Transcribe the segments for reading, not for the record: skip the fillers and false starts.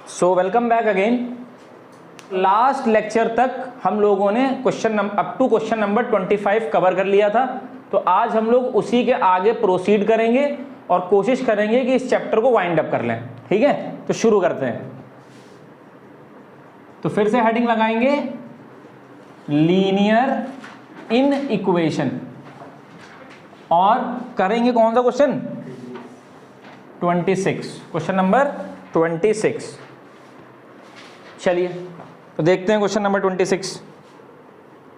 सो welcome back again. Last lecture तक हम लोगों ने up to question number 25 cover कर लिया था। तो आज हम लोग उसी के आगे प्रोसीड करेंगे और कोशिश करेंगे कि इस चैप्टर को वाइंड अप कर लें। ठीक है, तो शुरू करते हैं। तो फिर से हेडिंग लगाएंगे लीनियर इन इक्वेशन और करेंगे कौन सा क्वेश्चन 26, क्वेश्चन नंबर 26। चलिए तो देखते हैं क्वेश्चन नंबर 26।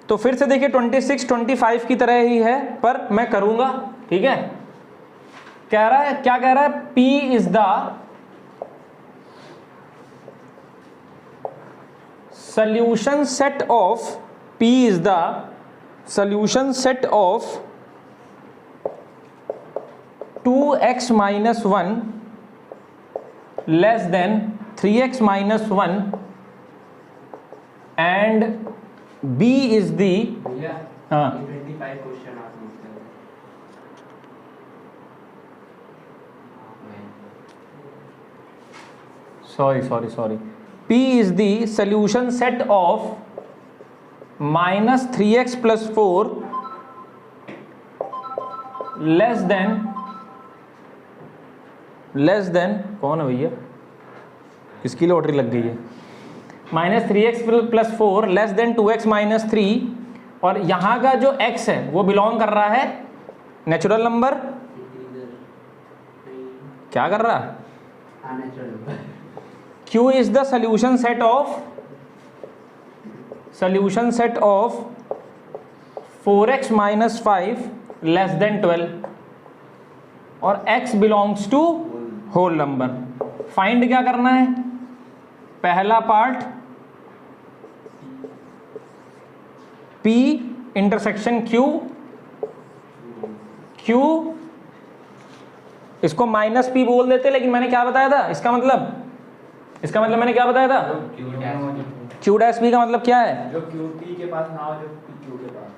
तो फिर से देखिए 26 25 की तरह ही है पर मैं करूंगा। ठीक है, कह रहा है, क्या कह रहा है, P is the solution set of P is the solution set of 2x minus 1 less than 3x minus 1 and B is the हाँ 25 क्वेश्चन आप sorry P is the solution set of minus 3x plus 4 less than कौन है भैया, किसकी lottery लग गई है, minus 3x plus 4 less than 2x minus 3 और यहाँ का जो x है वो बिलोंग कर रहा है नेचुरल नंबर, क्या कर रहा है, Q is the solution set of 4x minus 5 less than 12 और x belongs to whole number। Find क्या करना है, पहला पार्ट P इंटरसेक्शन Q, इसको माइनस P बोल देते, लेकिन मैंने क्या बताया था, इसका मतलब मैंने क्या बताया था, Q डैश P का मतलब क्या है, जो Q P के पास ना हो, जो Q के पास,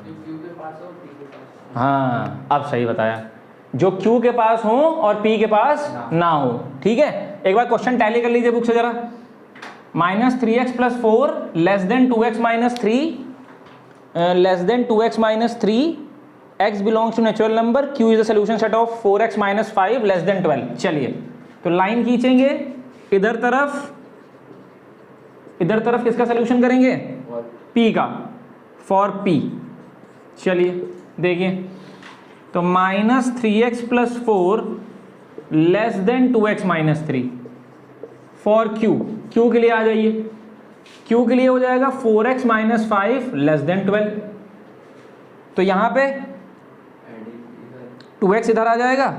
जो Q के पास हो P के पास। हाँ अब सही बताया, जो Q के पास हो और P के पास ना हो। ठीक है, एक बार क्वेश्चन टैली कर लीजिए बुक से जरा। Minus 3x plus 4 less than 2x minus 3 x belongs to natural number, Q is the solution set of 4x minus 5 less than 12। चलिए तो लाइन खींचेंगे, इधर तरफ किसका सोल्यूशन करेंगे, P का, फॉर P। चलिए देखिए तो minus 3x plus 4 less than 2x minus 3 for Q के लिए आ जाइए, Q के लिए हो जाएगा 4x माइनस 5 लेस देन 12। तो यहां पे 2x इधर आ जाएगा,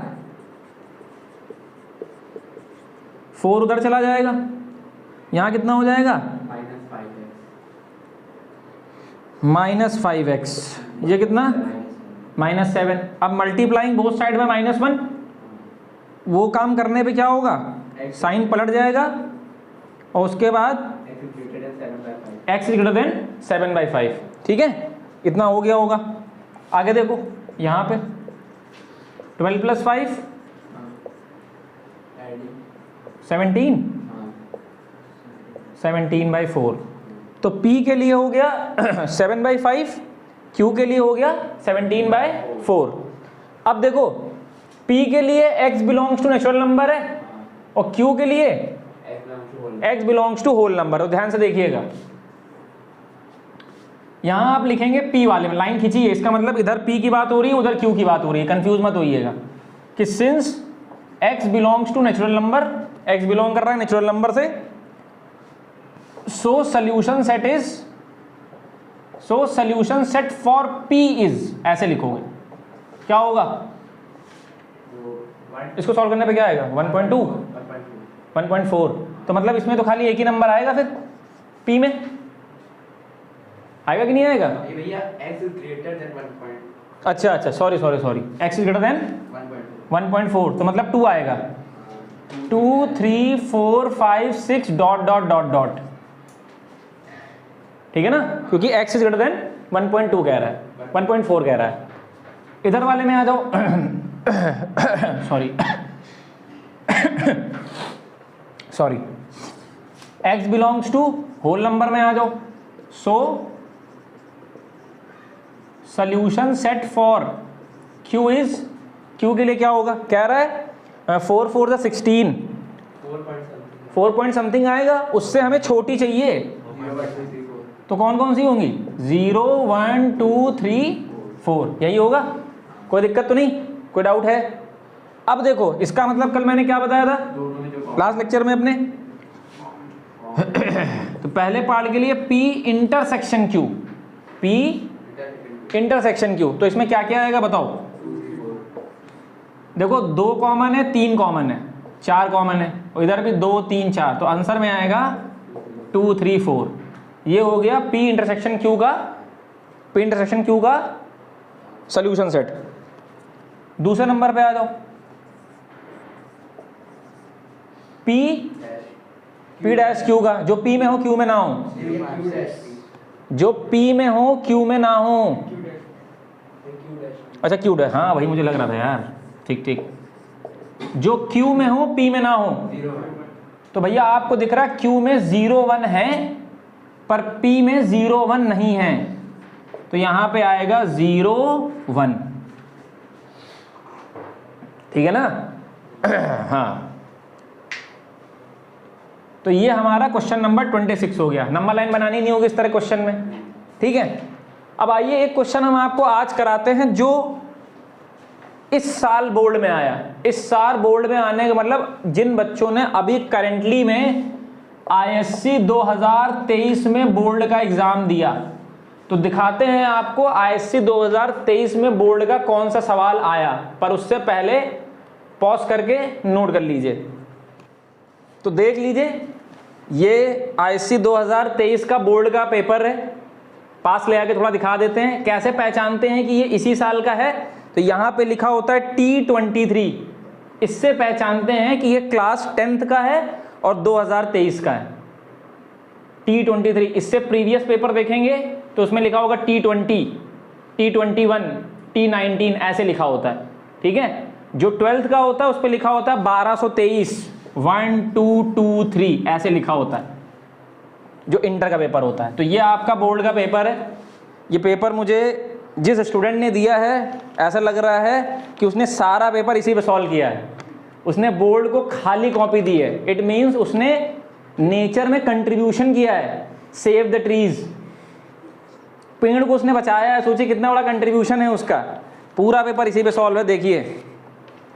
4 उधर चला जाएगा, यहां कितना हो जाएगा माइनस 5x, ये कितना माइनस 7। अब मल्टीप्लाइंग बोथ साइड में -1, वो काम करने पे क्या होगा, साइन पलट जाएगा और उसके बाद x ग्रेटर देन 7/5। ठीक है, इतना हो गया होगा। आगे देखो यहाँ पे 12 प्लस 5 17/4। तो P के लिए हो गया 7/5, Q के लिए हो गया 17/4। अब देखो P के लिए x belongs to natural number है और Q के लिए x belongs to whole number. और ध्यान से देखिएगा, यहां आप लिखेंगे P वाले में, लाइन खींचिए, इसका मतलब इधर P की बात हो रही है, उधर Q की बात हो रही है, कंफ्यूज मत होइएगा कि since x belongs to natural number, x belong कर रहा है नेचुरल नंबर से, so solution set for P is, ऐसे लिखोगे, क्या होगा, इसको सॉल्व करने पे क्या आएगा 1.2 1.4। तो मतलब इसमें तो खाली एक ही नंबर आएगा, फिर P में आएगा कि नहीं आएगा, भैया x is greater than 1. अच्छा sorry x is greater than 1.4, तो मतलब 2 आएगा, 2 3 4 5 6 डॉट। ठीक है ना, क्योंकि x इज ग्रेटर देन 1.2 कह रहा है, 1.4 कह रहा है। इधर वाले में आ जाओ sorry x belongs to whole number में आ जाओ। So solution set for q is, q के लिए क्या होगा, कह रहा है 4 4 जा 16, 4 पॉइंट समथिंग आएगा, उससे हमें छोटी चाहिए, तो कौन कौन सी होंगी, 0 1 2 3 4, यही होगा। कोई दिक्कत तो नहीं, कोई डाउट है? अब देखो इसका मतलब कल मैंने क्या बताया था लास्ट लेक्चर में अपने तो पहले पार्ट के लिए P intersection Q, P intersection Q, तो इसमें क्या क्या आएगा बताओ। देखो 2 कॉमन है, 3 कॉमन है, 4 कॉमन है, और इधर भी 2 3 4, तो आंसर में आएगा 2 3 4। ये हो गया P इंटरसेक्शन Q का, P इंटरसेक्शन Q का सॉल्यूशन सेट। दूसरे नंबर पे आ जाओ, P डैश Q का, जो P में हो Q में ना हो, जो P में हो Q में ना हो। अच्छा Q डैश, हाँ वही मुझे लग रहा था यार, ठीक ठीक, जो Q में हो P में ना हो। तो भैया आपको दिख रहा है Q में 0 1 है पर P में 0 1 नहीं है, तो यहां पे आएगा 0 1, ठीक है ना। हाँ, तो ये हमारा क्वेश्चन नंबर 26 हो गया। नंबर लाइन बनानी नहीं होगी इस तरह क्वेश्चन में, ठीक है। अब आइए एक क्वेश्चन हम आपको आज कराते हैं जो इस साल बोर्ड में आया। इस साल बोर्ड में आने का मतलब जिन बच्चों ने अभी करेंटली में ISC 2023 में बोर्ड का एग्जाम दिया, तो दिखाते हैं आपको ISC 2023 में बोर्ड का कौन सा सवाल आया, पर उससे पहले पॉज करके नोट कर लीजिए। तो देख लीजिए, ये ISC 2023 का बोर्ड का पेपर है, पास ले आके थोड़ा दिखा देते हैं कैसे पहचानते हैं कि ये इसी साल का है। तो यहाँ पे लिखा होता है T23, इससे पहचानते हैं कि ये क्लास 10th का है और 2023 का है। T23, इससे प्रीवियस पेपर देखेंगे तो उसमें लिखा होगा T20, T21, T19 ऐसे लिखा होता है, ठीक है। जो 12th का होता है उस पर लिखा होता है 1223, 1 2 2 3 ऐसे लिखा होता है, जो इंटर का पेपर होता है। तो ये आपका बोर्ड का पेपर है। ये पेपर मुझे जिस स्टूडेंट ने दिया है ऐसा लग रहा है कि उसने सारा पेपर इसी पे सॉल्व किया है, उसने बोर्ड को खाली कॉपी दी है। इट मीन्स उसने नेचर में कंट्रीब्यूशन किया है, सेव द ट्रीज, पेड़ को उसने बचाया है। सोचिए कितना बड़ा कंट्रीब्यूशन है उसका, पूरा पेपर इसी पे सॉल्व है। देखिए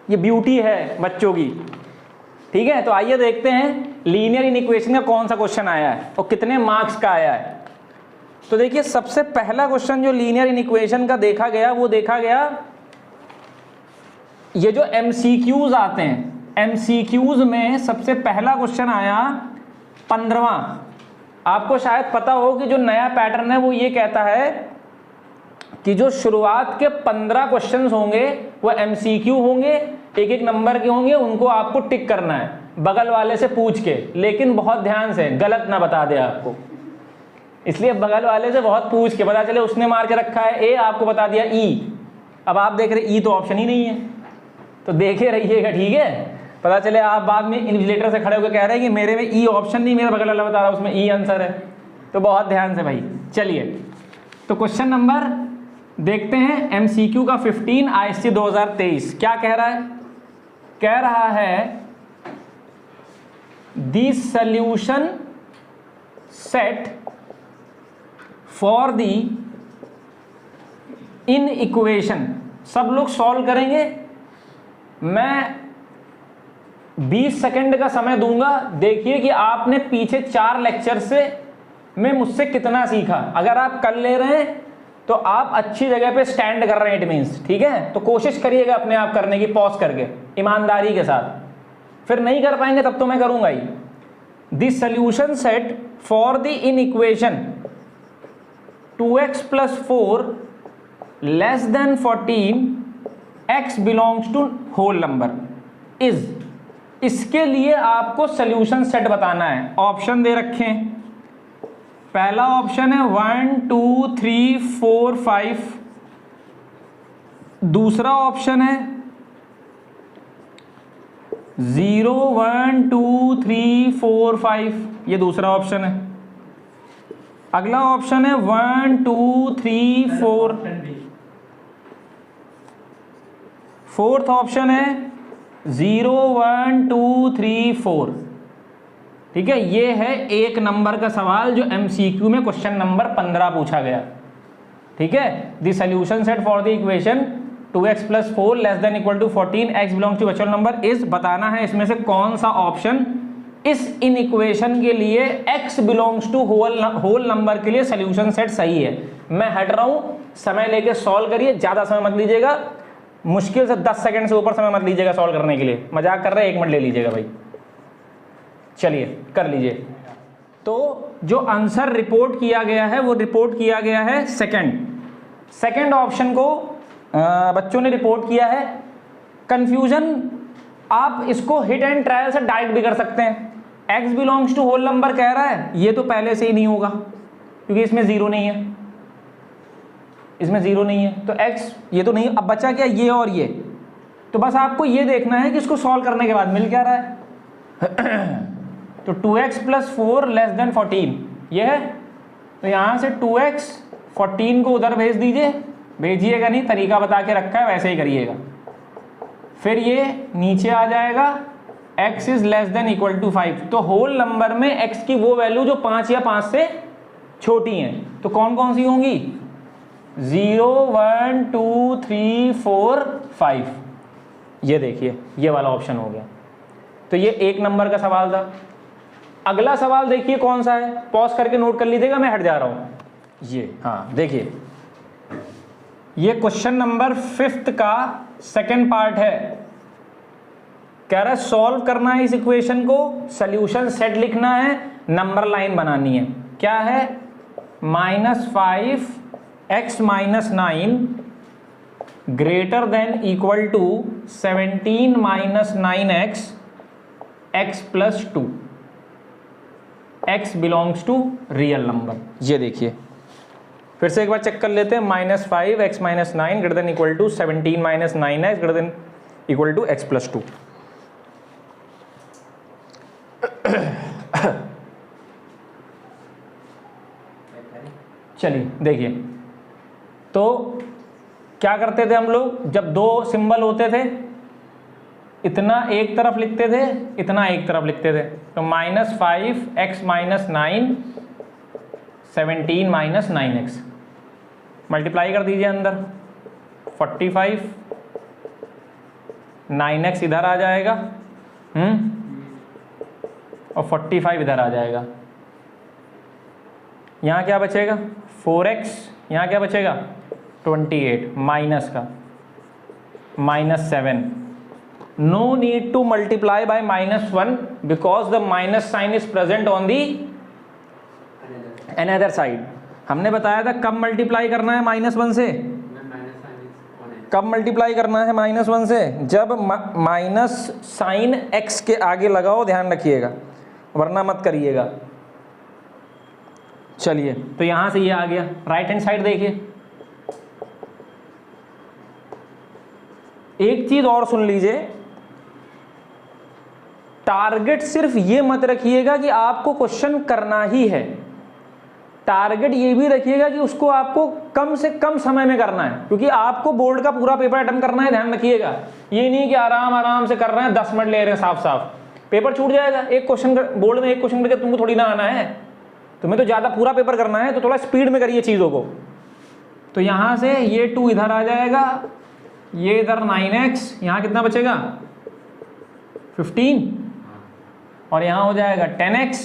ये ब्यूटी है बच्चों की, ठीक है। तो आइए देखते हैं लीनियर इनइक्वेशन का कौन सा क्वेश्चन आया है और कितने मार्क्स का आया है। तो देखिए सबसे पहला क्वेश्चन जो लीनियर इनइक्वेशन का देखा गया वो देखा गया, ये जो MCQs आते हैं, MCQs में सबसे पहला क्वेश्चन आया 15वां। आपको शायद पता हो कि जो नया पैटर्न है वो ये कहता है कि जो शुरुआत के 15 क्वेश्चंस होंगे वो MCQ होंगे, एक एक नंबर के होंगे, उनको आपको टिक करना है बगल वाले से पूछ के, लेकिन बहुत ध्यान से गलत ना बता दे आपको, इसलिए बगल वाले से बहुत पूछ के, पता चले उसने मार के रखा है A, आपको बता दिया E। अब आप देख रहे E तो ऑप्शन ही नहीं है, तो देखे रहिएगा, ठीक है। पता चले आप बाद में इन्विजिलेटर से खड़े होकर कह रहे हैं कि मेरे में E ऑप्शन नहीं, मेरा बगल वाला बता रहा है उसमें E आंसर है, तो बहुत ध्यान से भाई। चलिए तो क्वेश्चन नंबर देखते हैं MCQ का 15 ISC 2023 क्या कह रहा है। कह रहा है the solution set for the in equation. सब लोग सॉल्व करेंगे, मैं 20 सेकंड का समय दूंगा। देखिए कि आपने पीछे 4 लेक्चर से में मुझसे कितना सीखा। अगर आप कर ले रहे हैं तो आप अच्छी जगह पे स्टैंड कर रहे हैं, इट मीन्स, ठीक है। तो कोशिश करिएगा अपने आप करने की, पॉज करके ईमानदारी के साथ। फिर नहीं कर पाएंगे तब तो मैं करूंगा ही। The solution set for the inequation 2x + 4 < 14 x belongs to whole number is. इसके लिए आपको सॉल्यूशन सेट बताना है। ऑप्शन दे रखे हैं, पहला ऑप्शन है 1 2 3 4 5, दूसरा ऑप्शन है 0 1 2 3 4 5, ये दूसरा ऑप्शन है। अगला ऑप्शन है 1 2 3 4, फोर्थ ऑप्शन है 0 1 2 3 4। ठीक है, ये है एक नंबर का सवाल जो MCQ में क्वेश्चन नंबर 15 पूछा गया। ठीक है, the solution set for the equation 2x + 4 < 14 x belongs to virtual number is, बताना है इसमें से कौन सा ऑप्शन इस इन इक्वेशन के लिए x belongs to whole number के लिए सॉल्यूशन सेट सही है। मैं हट रहा हूं, समय लेके सॉल्व करिए, ज्यादा समय मत लीजिएगा, मुश्किल से 10 सेकंड से ऊपर समय मत लीजिएगा सॉल्व करने के लिए, मजाक कर रहे हैं, 1 मिनट ले लीजिएगा भाई। चलिए कर लीजिए। तो जो आंसर रिपोर्ट किया गया है वो रिपोर्ट किया गया है सेकंड ऑप्शन को बच्चों ने रिपोर्ट किया है। कंफ्यूजन आप इसको हिट एंड ट्रायल से डायरेक्ट भी कर सकते हैं। x belongs to whole number कह रहा है, ये तो पहले से ही नहीं होगा क्योंकि इसमें 0 नहीं है, इसमें 0 नहीं है, तो x ये तो नहीं। अब बचा क्या, ये और ये, तो बस आपको ये देखना है कि इसको सॉल्व करने के बाद मिल क्या रहा है। तो 2x + 4 < 14 ये है, तो यहाँ से 2x 14 को उधर भेज दीजिए, भेजिएगा नहीं, तरीका बता के रखा है वैसे ही करिएगा। फिर ये नीचे आ जाएगा x इज < 5, तो होल नंबर में x की वो वैल्यू जो 5 या 5 से छोटी हैं, तो कौन कौन सी होंगी, 0 1 2 3 4 5। ये देखिए ये वाला ऑप्शन हो गया। तो ये 1 नंबर का सवाल था। अगला सवाल देखिए कौन सा है, पॉज करके नोट कर लीजिएगा, मैं हट जा रहा हूं। ये हाँ देखिए, ये क्वेश्चन नंबर 5 का सेकंड पार्ट है। कह रहा है सॉल्व करना है इस इक्वेशन को, सॉल्यूशन सेट लिखना है, नंबर लाइन बनानी है। क्या है, -5x - 9 > 17 - 9x x + 2, x belongs to real number. ये देखिए फिर से एक बार चेक कर लेते हैं, -5x - 9 > 17 - 9x > x + 2। चलिए देखिए, तो क्या करते थे हम लोग, जब 2 सिंबल होते थे, इतना एक तरफ लिखते थे, इतना एक तरफ लिखते थे। तो -5x - 9 17 - 9x, मल्टीप्लाई कर दीजिए अंदर, 45 9x इधर आ जाएगा, और 45 इधर आ जाएगा। यहाँ क्या बचेगा, 4x, यहाँ क्या बचेगा 28, माइनस का -7। No need to multiply by -1 because the minus sign is present on the another side। हमने बताया था कब मल्टीप्लाई करना है -1 से, कब मल्टीप्लाई करना है -1 से, जब माइनस साइन x के आगे लगाओ, ध्यान रखिएगा वरना मत करिएगा। चलिए तो यहां से ये आ गया, राइट हैंड साइड देखिए। एक चीज और सुन लीजिए, टारगेट सिर्फ ये मत रखिएगा कि आपको क्वेश्चन करना ही है, टारगेट ये भी रखिएगा कि उसको आपको कम से कम समय में करना है, क्योंकि आपको बोर्ड का पूरा पेपर अटेम्प्ट करना है। ध्यान रखिएगा, ये नहीं कि आराम आराम से कर रहे हैं, 10 मिनट ले रहे हैं, साफ साफ पेपर छूट जाएगा। एक क्वेश्चन बोर्ड में एक क्वेश्चन करके तुमको थोड़ी ना आना है, तुम्हें तो ज़्यादा पूरा पेपर करना है, तो थोड़ा स्पीड में करिए चीज़ों को। तो यहाँ से ये 2 इधर आ जाएगा, ये इधर 9x, यहाँ कितना बचेगा 15, और यहाँ हो जाएगा 10x,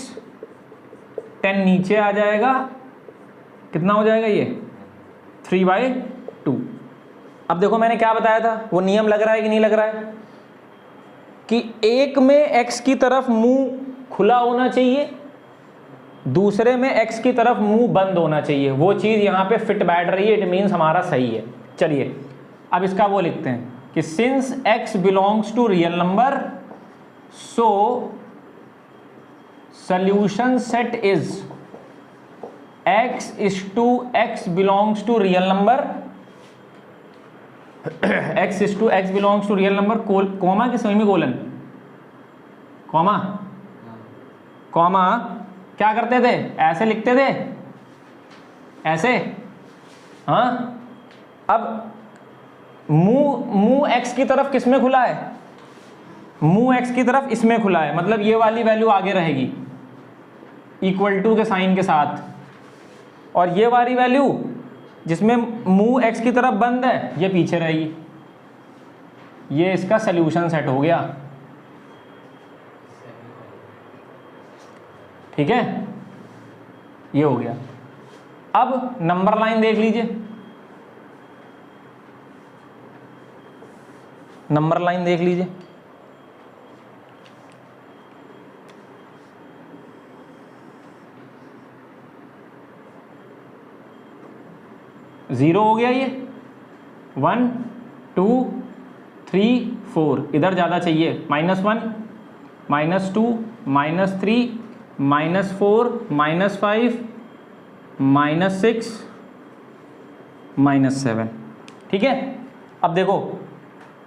10 नीचे आ जाएगा, कितना हो जाएगा ये 3/2। अब देखो मैंने क्या बताया था, वो नियम लग रहा है कि नहीं लग रहा है, कि एक में x की तरफ मुंह खुला होना चाहिए, दूसरे में x की तरफ मुंह बंद होना चाहिए। वो चीज़ यहाँ पे फिट बैठ रही है, इट मीन्स हमारा सही है। चलिए अब इसका वो लिखते हैं कि since x belongs to real number, so solution set is x belongs to real number, x belongs to real number, comma की सेमीकोलन, कॉमा, कॉमा क्या करते थे, ऐसे लिखते थे, ऐसे। हाँ, अब मुंह एक्स की तरफ किसमें खुला है, मुंह एक्स की तरफ इसमें खुला है, मतलब ये वाली वैल्यू आगे रहेगी इक्वल टू के साइन के साथ, और ये वाली वैल्यू जिसमें मुंह एक्स की तरफ बंद है ये पीछे रहेगी। ये इसका सॉल्यूशन सेट हो गया। ठीक है, ये हो गया। अब नंबर लाइन देख लीजिए, नंबर लाइन देख लीजिए। जीरो हो गया ये, 1 2 3 4, इधर ज़्यादा चाहिए, -1 -2 -3 -4 -5 -6 -7। ठीक है, अब देखो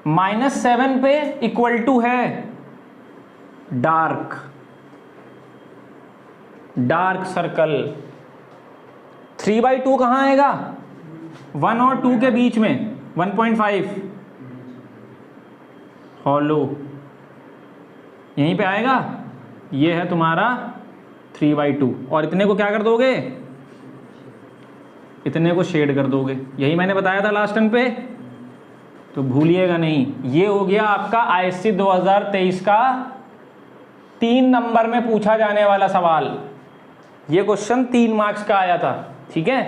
-7 पे इक्वल टू है डार्क, डार्क सर्कल। 3/2 कहाँ आएगा, 1 और 2 के बीच में 1.5, हॉलो यहीं पे आएगा। ये है तुम्हारा 3/2, और इतने को क्या कर दोगे, इतने को शेड कर दोगे। यही मैंने बताया था लास्ट टर्म पे, तो भूलिएगा नहीं। ये हो गया आपका आईएससी 2023 का 3 नंबर में पूछा जाने वाला सवाल। ये क्वेश्चन 3 मार्क्स का आया था। ठीक है,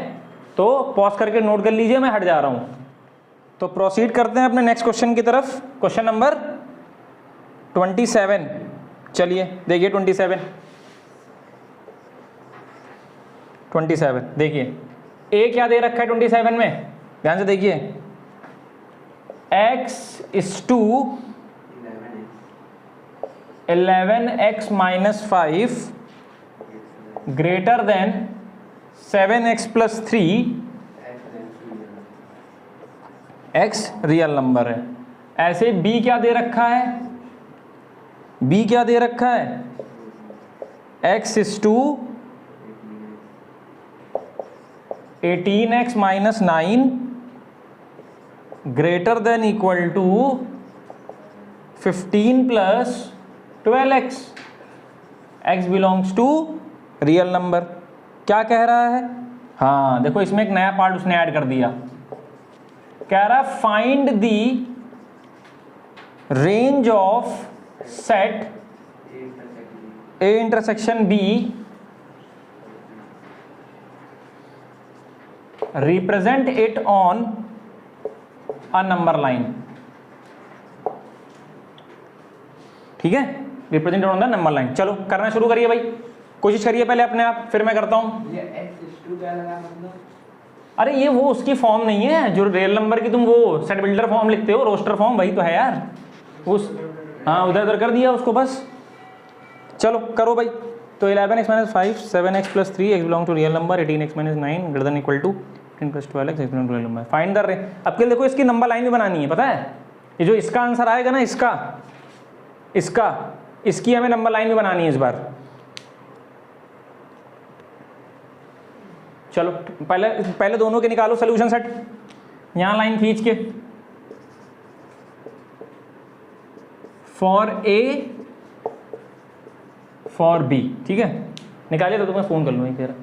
तो पॉज करके नोट कर लीजिए, मैं हट जा रहा हूँ। तो प्रोसीड करते हैं अपने नेक्स्ट क्वेश्चन की तरफ, क्वेश्चन नंबर 27। चलिए देखिए 27 देखिए, ए क्या दे रखा है 27 में, ध्यान से देखिए, x is to 11x minus 5 greater than 7x plus 3, x real number है। ऐसे b क्या दे रखा है, b क्या दे रखा है, x is to 18x minus 9 greater than equal to 15 plus 12x, x belongs to real number. क्या कह रहा है, हाँ देखो इसमें एक नया पार्ट उसने ऐड कर दिया, कह रहा है find the range of set A intersection B represent it on a number line. ठीक है, represent on the number line. चलो करना शुरू करिए भाई, कोशिश करिए पहले अपने आप, फिर मैं करता हूं। ये x क्या लगा मतलब, अरे ये वो उसकी फॉर्म नहीं है जो रियल नंबर की तुम वो सेट बिल्डर फॉर्म लिखते हो, रोस्टर फॉर्म, वही तो है यार उस, हाँ उधर उधर कर दिया उसको बस। चलो करो भाई। तो 11x minus 5 7x plus 3 x belong to real number, 18x minus 9 greater than equal to 10 plus 12x x belong to real number. Find the range. अब के देखो इसकी नंबर लाइन भी बनानी है, पता है ये जो इसका आंसर आएगा ना, इसकी हमें नंबर लाइन भी बनानी है इस बार। चलो पहले दोनों के निकालो सोल्यूशन सेट, यहां लाइन खींच के, फॉर ए फॉर बी। ठीक है, निकालिए तो मैं फोन कर लूँ एक बार।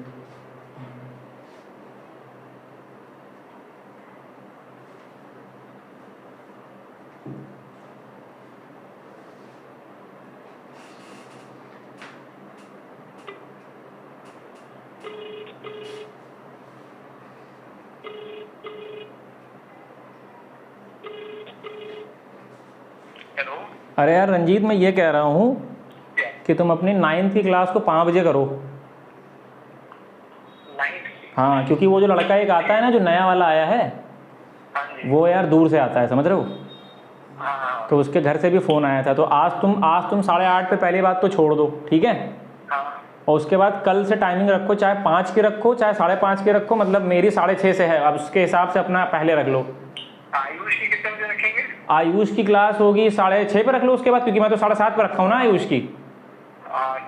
अरे यार रंजीत, मैं ये कह रहा हूँ कि तुम अपनी 9th की क्लास को 5 बजे करो। 9th? हाँ, क्योंकि वो जो लड़का एक आता है ना जो नया वाला आया है, वो यार दूर से आता है, समझ रहे हो। हाँ। तो उसके घर से भी फ़ोन आया था। तो आज तुम 8:30 पे पहली बात तो छोड़ दो, ठीक है। हाँ। और उसके बाद कल से टाइमिंग रखो, चाहे 5 की रखो चाहे 5:30 की रखो, मतलब मेरी 6:30 से है, अब उसके हिसाब से अपना पहले रख लो। आयुष की कितने बजे रखेंगे? आयुष की क्लास होगी 6:30 पे रख लो उसके बाद, क्योंकि मैं तो 7:30 पे रखा हूँ ना आयुष की।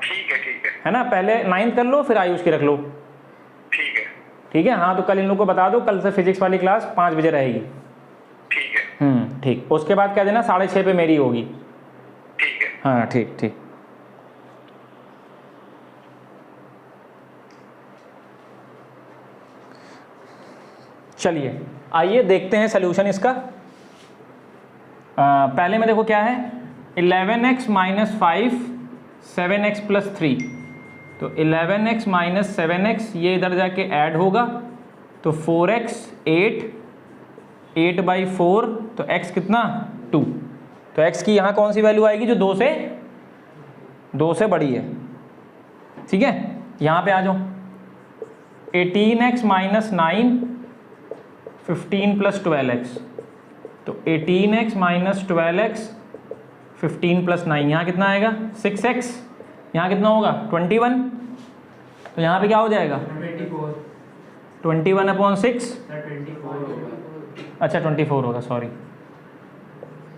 ठीक है है ना। पहले 9th कर लो, फिर आयुष की रख लो। ठीक है ठीक है। हाँ, तो कल इन लोग को बता दो, कल से फिजिक्स वाली क्लास 5 बजे रहेगी। ठीक है ठीक। उसके बाद कह देना 6:30 पे मेरी होगी। ठीक है। हाँ ठीक ठीक। चलिए आइए देखते हैं सोल्यूशन इसका। पहले में देखो क्या है, 11x - 5 7x + 3, तो 11x - 7x ये इधर जाके ऐड होगा, तो 4x 8 बाई 4, तो x कितना 2, तो x की यहाँ कौन सी वैल्यू आएगी जो 2 से बड़ी है। ठीक है, यहाँ पे आ जाओ, 18x - 9 15 + 12x, तो 18x - 12x 15 + 9, यहाँ कितना आएगा 6x, यहाँ कितना होगा 21, तो यहाँ पे क्या हो जाएगा 21/6, अच्छा 24 होगा, सॉरी,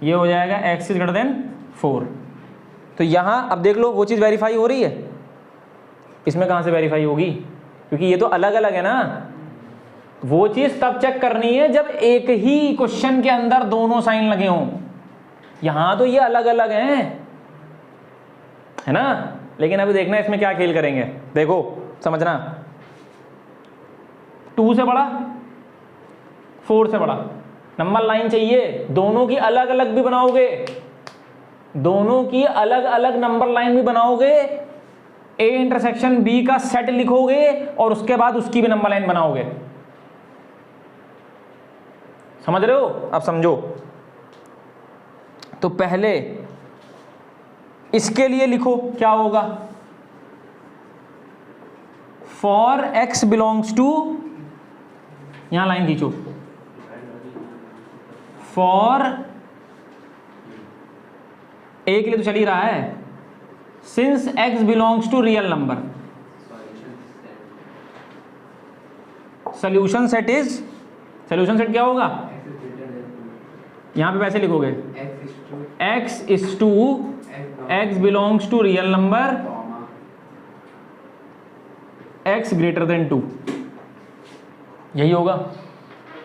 ये हो जाएगा x > 4। तो यहाँ अब देख लो वो चीज़ वेरीफाई हो रही है, इसमें कहाँ से वेरीफाई होगी, क्योंकि ये तो अलग अलग है ना। वो चीज़ तब चेक करनी है जब एक ही क्वेश्चन के अंदर दोनों साइन लगे हों, यहाँ तो ये अलग अलग हैं, है ना। लेकिन अभी देखना इसमें क्या खेल करेंगे, देखो समझना, 2 से बड़ा 4 से बड़ा नंबर लाइन चाहिए, दोनों की अलग अलग भी बनाओगे, दोनों की अलग अलग नंबर लाइन भी बनाओगे, A इंटरसेक्शन B का सेट लिखोगे और उसके बाद उसकी भी नंबर लाइन बनाओगे। समझ रहे हो, अब समझो। तो पहले इसके लिए लिखो क्या होगा, फॉर x बिलोंग्स टू, यहां लाइन खींचो, फॉर a के लिए तो चल ही रहा है, since x belongs to real number, solution set is, solution set क्या होगा, यहां पे वैसे लिखोगे x is to x belongs to real number x > 2, यही होगा।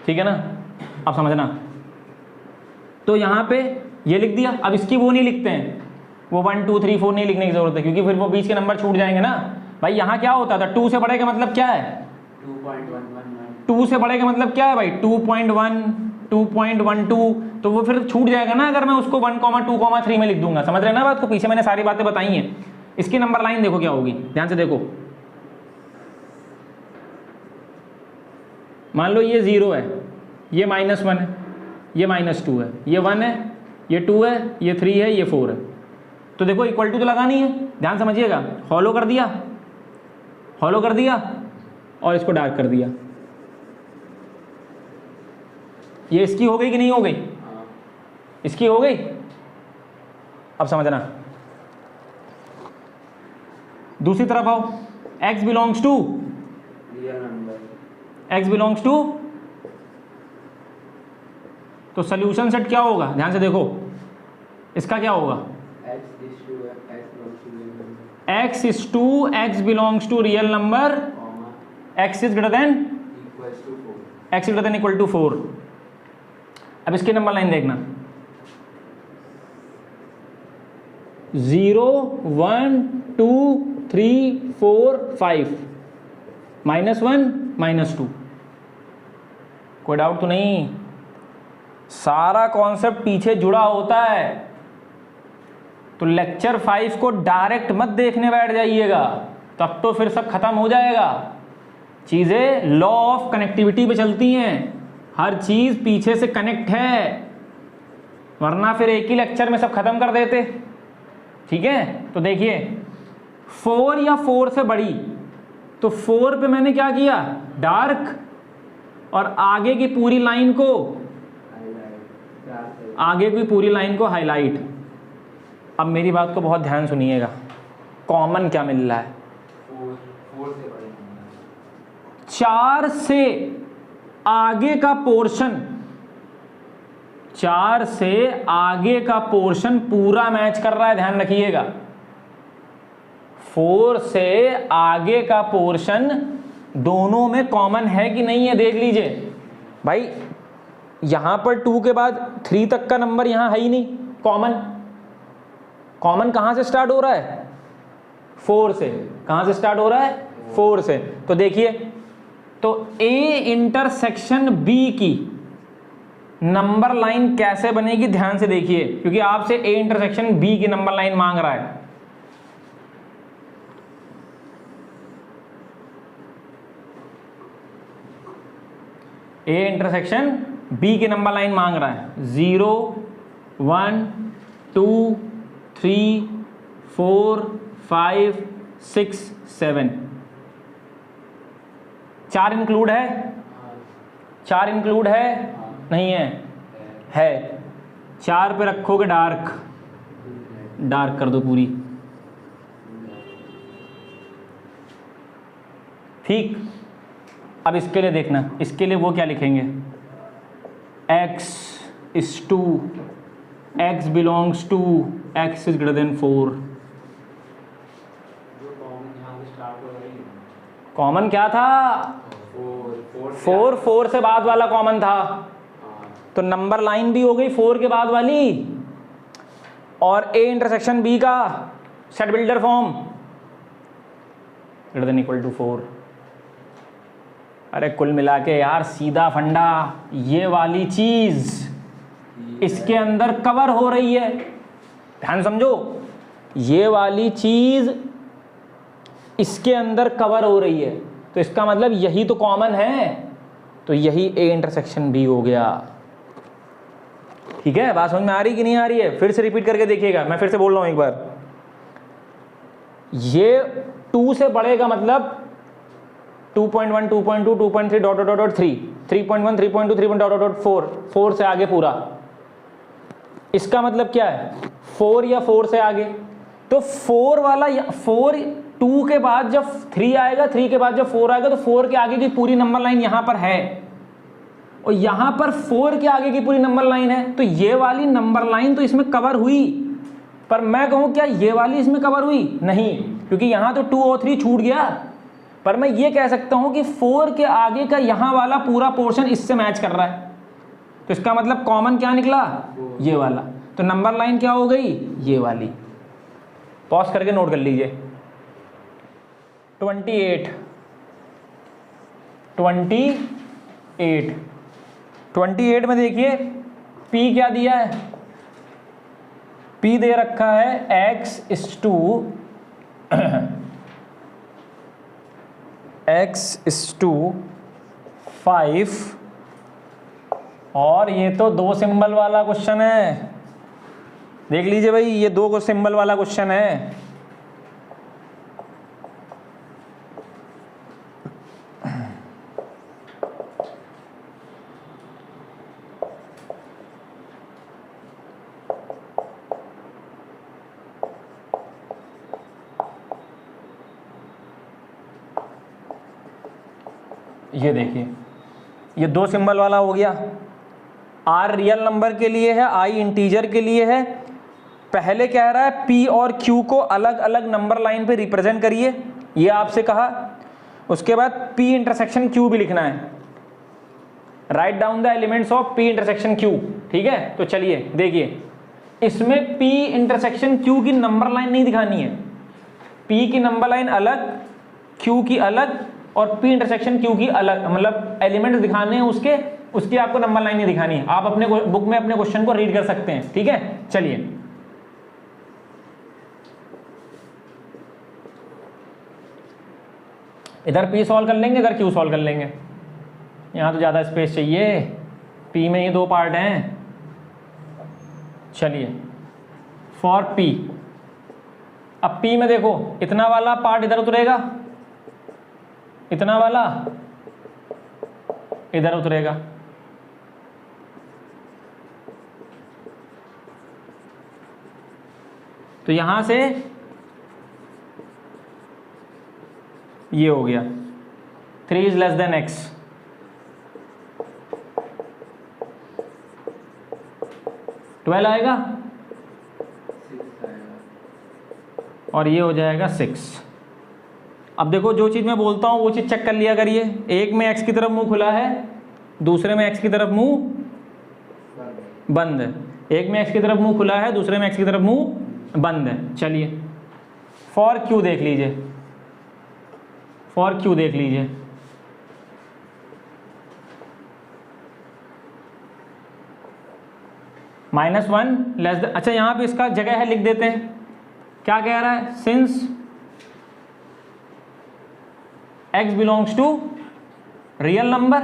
ठीक है ना, अब समझना। तो यहां पे ये लिख दिया, अब इसकी वो नहीं लिखते हैं, वो 1 2 3 4 नहीं लिखने की जरूरत है, क्योंकि फिर वो बीच के नंबर छूट जाएंगे ना भाई। यहां क्या होता था, 2 से बड़े का मतलब क्या है, 2 से बड़े का मतलब क्या है भाई, 2.1 2.12, तो वो फिर छूट जाएगा ना अगर मैं उसको 1, 2, 3 में लिख दूंगा। समझ रहे हैं ना बात को, पीछे मैंने सारी बातें बताई हैं। इसकी नंबर लाइन देखो क्या होगी, ध्यान से देखो, मान लो ये 0 है, ये -1 है, ये -2 है, ये 1 है, ये 2 है, ये 3 है, ये 4 है, तो देखो इक्वल टू तो लगानी है, ध्यान समझिएगा। हॉलो कर दिया, हॉलो कर दिया और इसको डार्क कर दिया, ये इसकी हो गई कि नहीं हो गई, इसकी हो गई। अब समझना, दूसरी तरफ आओ, x belongs to real number, x belongs to, तो सोल्यूशन सेट क्या होगा, ध्यान से देखो, इसका क्या होगा, x is to x belongs to real number, x is greater than x greater than equal to 4। अब इसकी नंबर लाइन देखना, 0 1 2 3 4 5 -1 -2, कोई डाउट तो नहीं, सारा कॉन्सेप्ट पीछे जुड़ा होता है। तो लेक्चर 5 को डायरेक्ट मत देखने बैठ जाइएगा, तब तो फिर सब खत्म हो जाएगा। चीज़ें लॉ ऑफ कनेक्टिविटी पे चलती हैं, हर चीज़ पीछे से कनेक्ट है, वरना फिर एक ही लेक्चर में सब खत्म कर देते। ठीक है, तो देखिए 4 या 4 से बड़ी, तो 4 पे मैंने क्या किया, डार्क, और आगे की पूरी लाइन को, आगे की पूरी लाइन को हाईलाइट। अब मेरी बात को बहुत ध्यान सुनिएगा, कॉमन क्या मिल रहा है, 4 से आगे का पोर्शन, 4 से आगे का पोर्शन पूरा मैच कर रहा है, ध्यान रखिएगा। 4 से आगे का पोर्शन दोनों में कॉमन है कि नहीं है, देख लीजिए भाई। यहां पर 2 के बाद 3 तक का नंबर यहां है ही नहीं कॉमन। कॉमन कहां से स्टार्ट हो रहा है? 4 से। कहां से स्टार्ट हो रहा है? 4 से। तो देखिए, तो A इंटरसेक्शन B की नंबर लाइन कैसे बनेगी, ध्यान से देखिए, क्योंकि आपसे A इंटरसेक्शन B की नंबर लाइन मांग रहा है। A इंटरसेक्शन B की नंबर लाइन मांग रहा है। 0 1 2 3 4 5 6 7। 4 इंक्लूड है? 4 इंक्लूड है? नहीं है? है। 4 पे रखोगे डार्क, डार्क कर दो पूरी, ठीक। अब इसके लिए देखना, इसके लिए वो क्या लिखेंगे, x is to, x belongs to, x is greater than 4। जो कॉमन यहाँ से स्टार्ट हो रही है, कॉमन क्या था? 4 से बाद वाला कॉमन था, तो नंबर लाइन भी हो गई 4 के बाद वाली, और A इंटरसेक्शन B का set builder form greater than equal to 4। अरे कुल मिला के यार सीधा फंडा, ये वाली चीज इसके अंदर कवर हो रही है, ध्यान समझो, ये वाली चीज इसके अंदर कवर हो रही है, तो इसका मतलब यही तो कॉमन है, तो यही A इंटरसेक्शन B हो गया। ठीक है, बात समझ में आ रही कि नहीं आ रही है? फिर से रिपीट करके देखिएगा, मैं फिर से बोल रहा हूं एक बार। ये 2 से बड़े का मतलब 2.1 2.2 2.3 dot dot dot 3 3.1 3.2 3 dot dot 4 4 से आगे पूरा। इसका मतलब क्या है? 4 या 4 से आगे, तो 4 वाला 4 2 के बाद जब 3 आएगा, 3 के बाद जब 4 आएगा, तो 4 के आगे की पूरी नंबर लाइन यहां पर है, और यहां पर 4 के आगे की पूरी नंबर लाइन है, तो ये वाली नंबर लाइन तो इसमें कवर हुई। पर मैं कहूं क्या ये वाली इसमें कवर हुई? नहीं, क्योंकि यहां तो 2 और 3 छूट गया। पर मैं ये कह सकता हूं कि 4 के आगे का यहां वाला पूरा पोर्शन इससे मैच कर रहा है, तो इसका मतलब कॉमन क्या निकला? ये वाला। तो नंबर लाइन क्या हो गई? ये वाली। पॉज करके नोट कर लीजिए। 28 में देखिए P क्या दिया है? P दे रखा है x is to x is to 5, और ये तो 2 सिंबल वाला क्वेश्चन है, देख लीजिए भाई, ये 2 सिंबल वाला क्वेश्चन है। ये देखिए, ये 2 सिंबल वाला हो गया। R रियल नंबर के लिए है, I इंटीजर के लिए है। पहले कह रहा है P और Q को अलग अलग नंबर लाइन पे रिप्रेजेंट करिए, ये आपसे कहा। उसके बाद P इंटरसेक्शन Q भी लिखना है, write down the elements of P intersection Q। ठीक है, तो चलिए देखिए, इसमें P इंटरसेक्शन Q की नंबर लाइन नहीं दिखानी है, P की नंबर लाइन अलग, Q की अलग, और P इंटरसेक्शन Q की अलग, मतलब एलिमेंट दिखाने हैं उसकी आपको नंबर लाइन नहीं दिखानी है। आप अपने बुक में अपने क्वेश्चन को रीड कर सकते हैं। ठीक है, चलिए इधर P सॉल्व कर लेंगे, इधर Q सॉल्व कर लेंगे, यहां तो ज्यादा स्पेस चाहिए, P में ये 2 पार्ट हैं। चलिए फॉर P, अब P में देखो, इतना वाला पार्ट इधर उतरेगा, इतना वाला इधर उतरेगा, तो यहां से ये हो गया 3 is less than x, twelve आएगा, और ये हो जाएगा 6। अब देखो जो चीज़ मैं बोलता हूँ वो चीज़ चेक कर लिया करिए। एक में x की तरफ मुंह खुला है, दूसरे में x की तरफ मुंह बंद है। एक में x की तरफ मुंह खुला है, दूसरे में x की तरफ मुंह बंद है। चलिए फॉर क्यू देख लीजिए, फॉर क्यू देख लीजिए। -1 लेस देन, अच्छा यहाँ पे इसका जगह है, लिख देते हैं। क्या कह रहा है? Since x belongs to real number,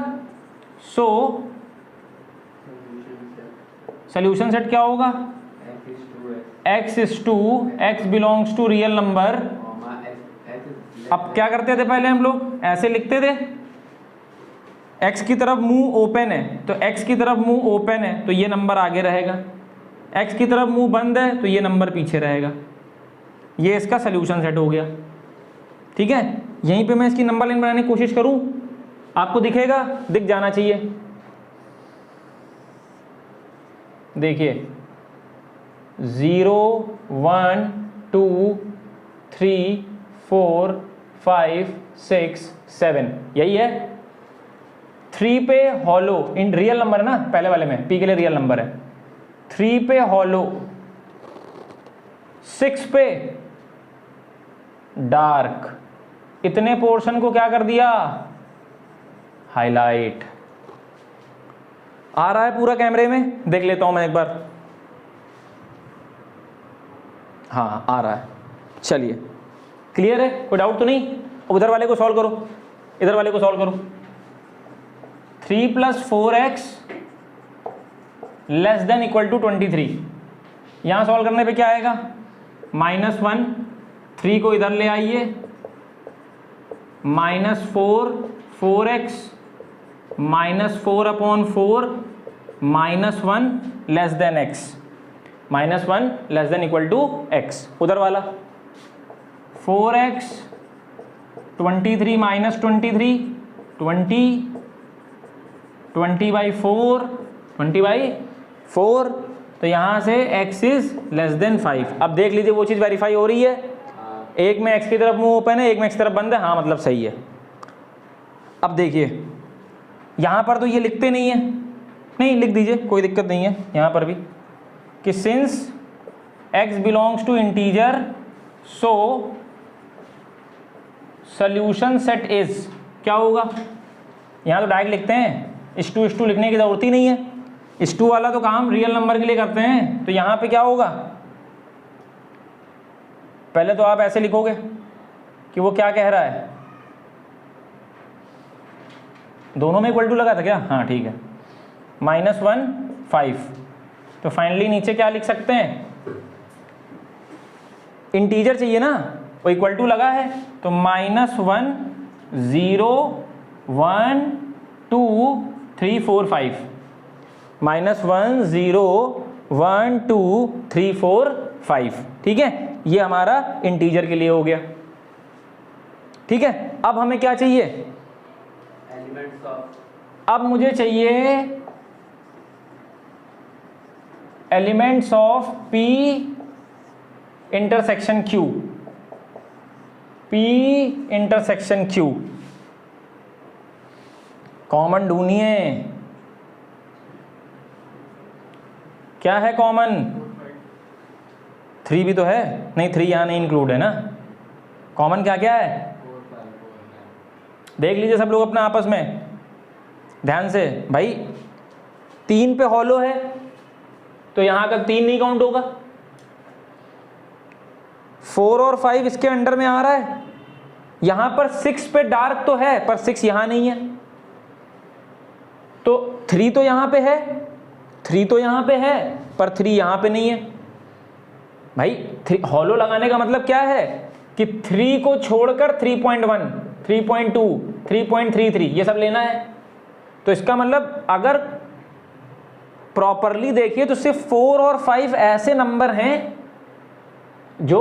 so solution set क्या होगा? x is two x belongs to real number. अब क्या करते थे पहले हम लोग? ऐसे लिखते थे, x की तरफ मुंह ओपन है तो x की तरफ मुंह ओपन है तो ये नंबर आगे रहेगा, x की तरफ मुंह बंद है तो ये नंबर पीछे रहेगा। ये इसका सोल्यूशन सेट हो गया। ठीक है, यहीं पे मैं इसकी नंबर लाइन बनाने की कोशिश करूं, आपको दिखेगा, दिख जाना चाहिए। देखिए 0 1 2 3 4 5 6 7, यही है। 3 पे हॉलो, इन रियल नंबर है ना, पहले वाले में p के लिए रियल नंबर है। 3 पे हॉलो, 6 पे डार्क। इतने पोर्शन को क्या कर दिया? हाईलाइट। आ रहा है पूरा कैमरे में? देख लेता हूं मैं एक बार। हाँ आ रहा है। चलिए क्लियर है, कोई डाउट तो नहीं? उधर वाले को सॉल्व करो, इधर वाले को सॉल्व करो। 3 + 4x less than equal to 23। यहां सॉल्व करने पे क्या आएगा? -1, 3 को इधर ले आइए, -4 4x -4/4 -1 less than x, -1 less than equal to x। उधर वाला 4x 23 - 23 20 20/4 20/4, तो यहाँ से x इज लेस देन 5। अब देख लीजिए वो चीज़ वेरीफाई हो रही है। एक में x की तरफ मुंह ओपन है, एक में x की तरफ बंद है। हाँ मतलब सही है। अब देखिए यहाँ पर तो ये लिखते नहीं है, नहीं लिख दीजिए, कोई दिक्कत नहीं है यहाँ पर भी, कि since x belongs to integer so solution set is, क्या होगा? यहाँ तो डायरेक्ट लिखते हैं, इस टू लिखने की जरूरत ही नहीं है। इस टू वाला तो काम रियल नंबर के लिए करते हैं। तो यहाँ पे क्या होगा? पहले तो आप ऐसे लिखोगे कि वो क्या कह रहा है, दोनों में इक्वल टू लगा था क्या? हाँ ठीक है, -1 5। तो फाइनली नीचे क्या लिख सकते हैं? इंटीजर चाहिए ना, वो इक्वल टू लगा है तो -1 0 1 2 3 4 5, -1 0 1 2 3 4 5। ठीक है, ये हमारा इंटीजर के लिए हो गया। ठीक है, अब हमें क्या चाहिए? एलिमेंट्स ऑफ, अब मुझे चाहिए elements of P intersection Q, P intersection Q। Common ढूंढिए, क्या है कॉमन? 3 भी तो है, नहीं 3 यहाँ नहीं इंक्लूड है ना। कॉमन क्या क्या है? देख लीजिए सब लोग अपना आपस में ध्यान से। भाई 3 पे हॉलो है तो यहाँ का 3 नहीं काउंट होगा। 4 और 5 इसके अंडर में आ रहा है। यहाँ पर 6 पे डार्क तो है पर 6 यहाँ नहीं है, तो 3 तो यहाँ पे है, 3 तो यहाँ पे है पर 3 यहाँ पे नहीं है। भाई हॉलो लगाने का मतलब क्या है कि 3 को छोड़कर 3.1 3.2 3.33 ये सब लेना है। तो इसका मतलब अगर प्रॉपरली देखिए तो सिर्फ 4 और 5 ऐसे नंबर हैं जो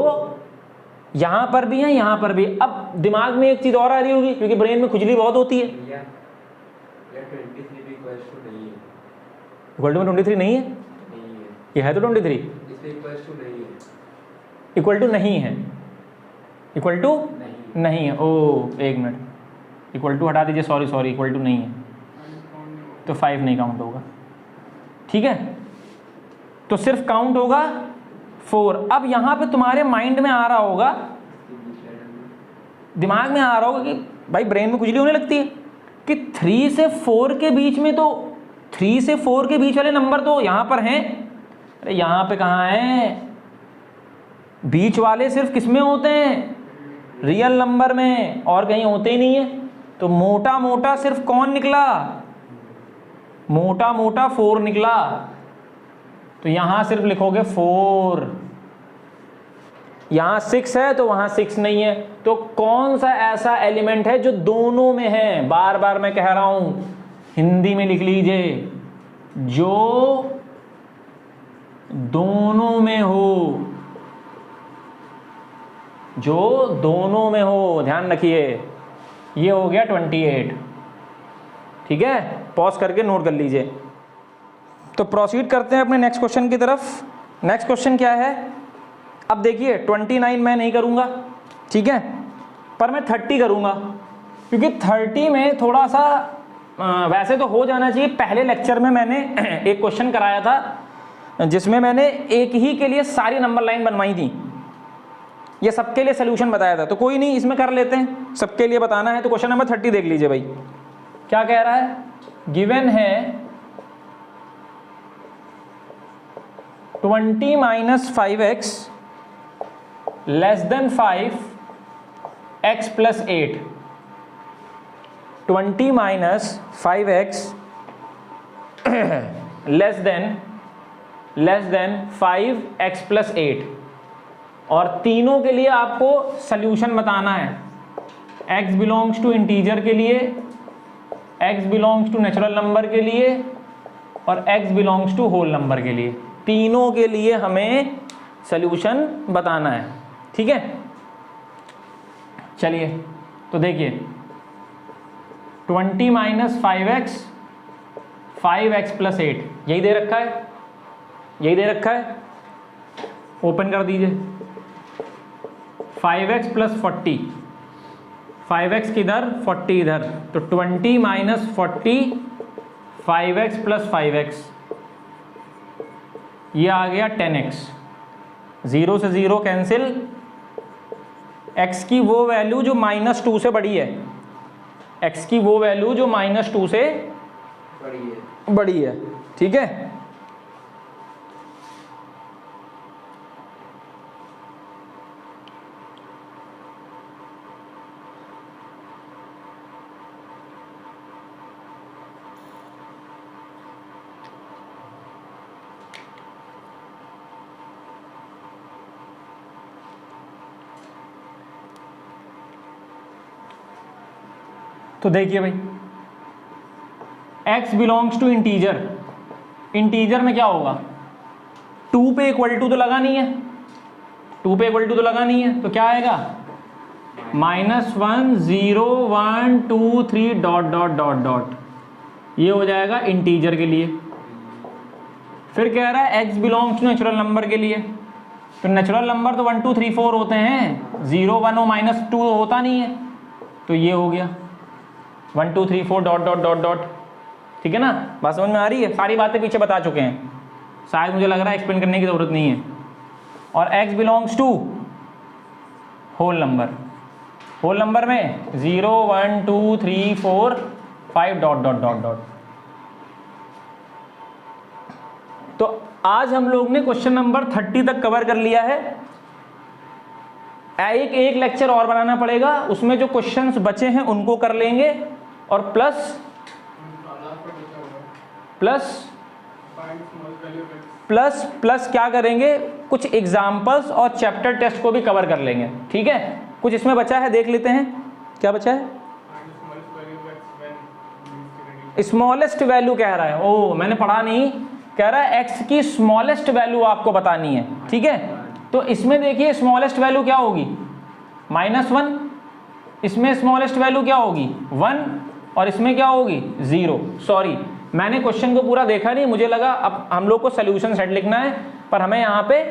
यहां पर भी हैं, यहां पर भी। अब दिमाग में एक चीज और आ रही होगी क्योंकि ब्रेन में खुजली बहुत होती है। इक्वल टू 23 नहीं है, ये है तो 23 इक्वल टू नहीं है। इक्वल टू नहीं है। ओ एक मिनट, इक्वल टू हटा दीजिए, सॉरी इक्वल टू नहीं है तो 5 नहीं काउंट होगा। ठीक है, तो सिर्फ काउंट होगा 4। अब यहां पे तुम्हारे माइंड में आ रहा होगा, दिमाग में आ रहा होगा कि भाई ब्रेन में खुजली होने लगती है कि 3 से 4 के बीच में, तो 3 से 4 के बीच वाले नंबर तो यहां पर हैं। अरे यहां पे कहाँ है? बीच वाले सिर्फ किस में होते हैं? रियल नंबर में, और कहीं होते ही नहीं है। तो मोटा मोटा सिर्फ कौन निकला? मोटा मोटा 4 निकला। तो यहां सिर्फ लिखोगे 4। यहां 6 है तो वहां 6 नहीं है। तो कौन सा ऐसा एलिमेंट है जो दोनों में है? बार बार मैं कह रहा हूं, हिंदी में लिख लीजिए, जो दोनों में हो, जो दोनों में हो। ध्यान रखिए, ये हो गया 28। ठीक है, पॉज करके नोट कर लीजिए। तो प्रोसीड करते हैं अपने नेक्स्ट क्वेश्चन की तरफ। नेक्स्ट क्वेश्चन क्या है? अब देखिए 29 मैं नहीं करूंगा, ठीक है, पर मैं 30 करूंगा, क्योंकि 30 में थोड़ा सा वैसे तो हो जाना चाहिए। पहले लेक्चर में मैंने एक क्वेश्चन कराया था जिसमें मैंने एक ही के लिए सारी नंबर लाइन बनवाई थी, ये सबके लिए सोल्यूशन बताया था। तो कोई नहीं, इसमें कर लेते हैं, सबके लिए बताना है। तो क्वेश्चन नंबर 30 देख लीजिए भाई, क्या कह रहा है? गिवन है 20 - 5x less than 5x + 8। 20 - 5x less than 5x + 8, और तीनों के लिए आपको सल्यूशन बताना है। x बिलोंग्स टू इंटीजर के लिए, x belongs to natural number के लिए, और x belongs to whole number के लिए। तीनों के लिए हमें सल्यूशन बताना है। ठीक है, चलिए तो देखिए 20 - 5x 5x + 8 यही दे रखा है, यही दे रखा है। ओपन कर दीजिए, 5x + 40, 5x किधर, 40 इधर, तो 20 - 40 5x + 5x, ये आ गया 10x। 0 से 0 कैंसिल, x की वो वैल्यू जो -2 से बड़ी है, x की वो वैल्यू जो -2 से बड़ी है। ठीक है, तो देखिए भाई x belongs to integer, integer में क्या होगा? 2 पे इक्वल टू तो लगा नहीं है, 2 पे इक्वल टू तो लगा नहीं है, तो क्या आएगा? -1 0 1 2 3 डॉट डॉट डॉट डॉट, ये हो जाएगा इंटीजर के लिए। फिर कह रहा है x belongs to natural number के लिए, तो नेचुरल नंबर तो 1 2 3 4 होते हैं, 0 1 और -2 होता नहीं है, तो ये हो गया 1 2 3 4 डॉट डॉट डॉट डॉट। ठीक है ना, बात समझ में आ रही है? सारी बातें पीछे बता चुके हैं, शायद मुझे लग रहा है एक्सप्लेन करने की ज़रूरत नहीं है। और x belongs to whole number, whole number में 0 1 2 3 4 5 डॉट डॉट डॉट डॉट। तो आज हम लोग ने क्वेश्चन नंबर 30 तक कवर कर लिया है। एक लेक्चर और बनाना पड़ेगा, उसमें जो क्वेश्चंस बचे हैं उनको कर लेंगे, और प्लस क्या करेंगे, कुछ एग्जाम्पल्स और चैप्टर टेस्ट को भी कवर कर लेंगे। ठीक है, कुछ इसमें बचा है, देख लेते हैं क्या बचा है। स्मॉलेस्ट वैल्यू कह रहा है, ओ मैंने पढ़ा नहीं, कह रहा है x की स्मॉलेस्ट वैल्यू आपको बतानी है। ठीक है, तो इसमें देखिए स्मॉलेस्ट वैल्यू क्या होगी? -1, इसमें स्मॉलेस्ट वैल्यू क्या होगी? 1, और इसमें क्या होगी? 0। सॉरी, मैंने क्वेश्चन को पूरा देखा नहीं, मुझे लगा अब हम लोग को सोल्यूशन सेट लिखना है, पर हमें यहाँ पे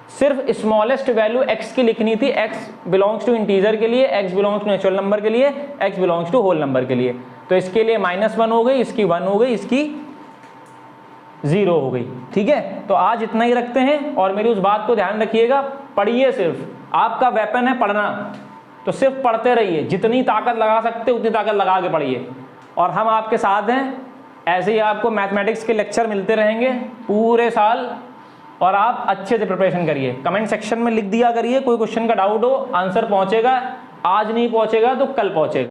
सिर्फ स्मॉलेस्ट वैल्यू x की लिखनी थी, x बिलोंग्स टू इंटीजर के लिए, x belongs to natural number के लिए, x belongs to whole number के लिए। तो इसके लिए -1 हो गई, इसकी 1 हो गई, इसकी 0 हो गई। ठीक है, तो आज इतना ही रखते हैं और मेरी उस बात को ध्यान रखिएगा, पढ़िए, सिर्फ आपका वेपन है पढ़ना, तो सिर्फ पढ़ते रहिए, जितनी ताकत लगा सकते उतनी ताकत लगा के पढ़िए। और हम आपके साथ हैं, ऐसे ही आपको मैथमेटिक्स के लेक्चर मिलते रहेंगे पूरे साल, और आप अच्छे से प्रिपरेशन करिए। कमेंट सेक्शन में लिख दिया करिए, कोई क्वेश्चन का डाउट हो, आंसर पहुंचेगा, आज नहीं पहुंचेगा तो कल पहुंचेगा।